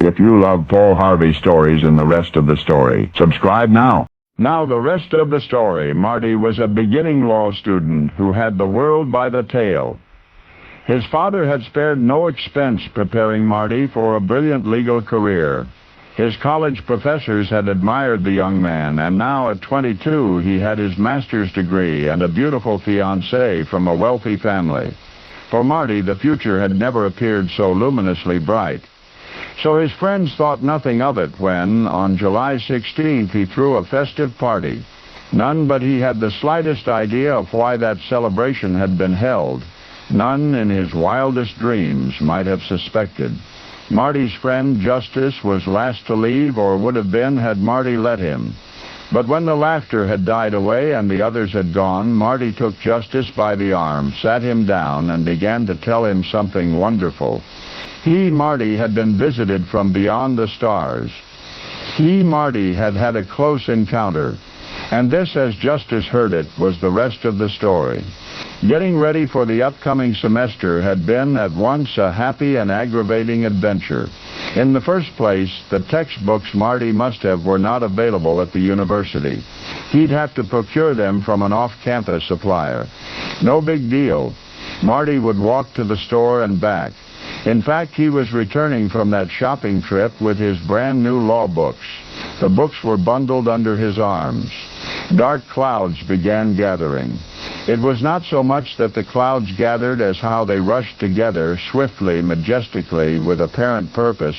If you love Paul Harvey stories and the rest of the story, subscribe now. Now the rest of the story. Marty was a beginning law student who had the world by the tail. His father had spared no expense preparing Marty for a brilliant legal career. His college professors had admired the young man, and now at 22 he had his master's degree and a beautiful fiancée from a wealthy family. For Marty, the future had never appeared so luminously bright. So his friends thought nothing of it when, on July 16th, he threw a festive party. None but he had the slightest idea of why that celebration had been held. None in his wildest dreams might have suspected. Marty's friend Justice was last to leave, or would have been had Marty let him. But when the laughter had died away and the others had gone, Marty took Justice by the arm, sat him down, and began to tell him something wonderful. He, Marty, had been visited from beyond the stars. He, Marty, had had a close encounter. And this, as Justice heard it, was the rest of the story. Getting ready for the upcoming semester had been at once a happy and aggravating adventure. In the first place, the textbooks Marty must have were not available at the university. He'd have to procure them from an off-campus supplier. No big deal. Marty would walk to the store and back. In fact, he was returning from that shopping trip with his brand new law books. The books were bundled under his arms. Dark clouds began gathering. It was not so much that the clouds gathered as how they rushed together swiftly, majestically, with apparent purpose,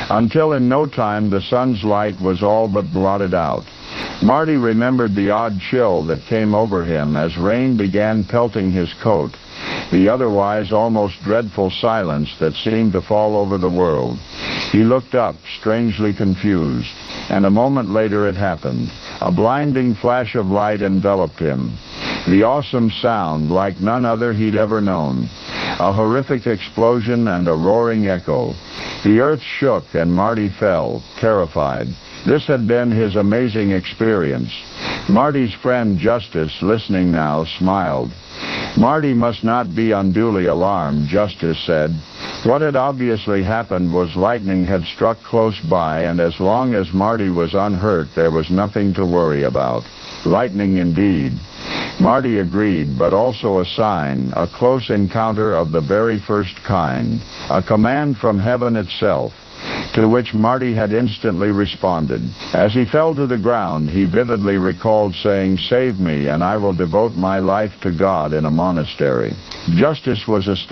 until in no time the sun's light was all but blotted out. Marty remembered the odd chill that came over him as rain began pelting his coat, the otherwise almost dreadful silence that seemed to fall over the world. He looked up, strangely confused, and a moment later it happened. A blinding flash of light enveloped him. The awesome sound, like none other he'd ever known. A horrific explosion and a roaring echo. The earth shook and Marty fell, terrified. This had been his amazing experience. Marty's friend Justice, listening now, smiled. Marty must not be unduly alarmed, Justice said. What had obviously happened was lightning had struck close by, and as long as Marty was unhurt, there was nothing to worry about. Lightning indeed. Marty agreed, but also a sign, a close encounter of the very first kind, a command from heaven itself, to which Marty had instantly responded. As he fell to the ground, he vividly recalled saying, "Save me, and I will devote my life to God in a monastery." Justice was astonished.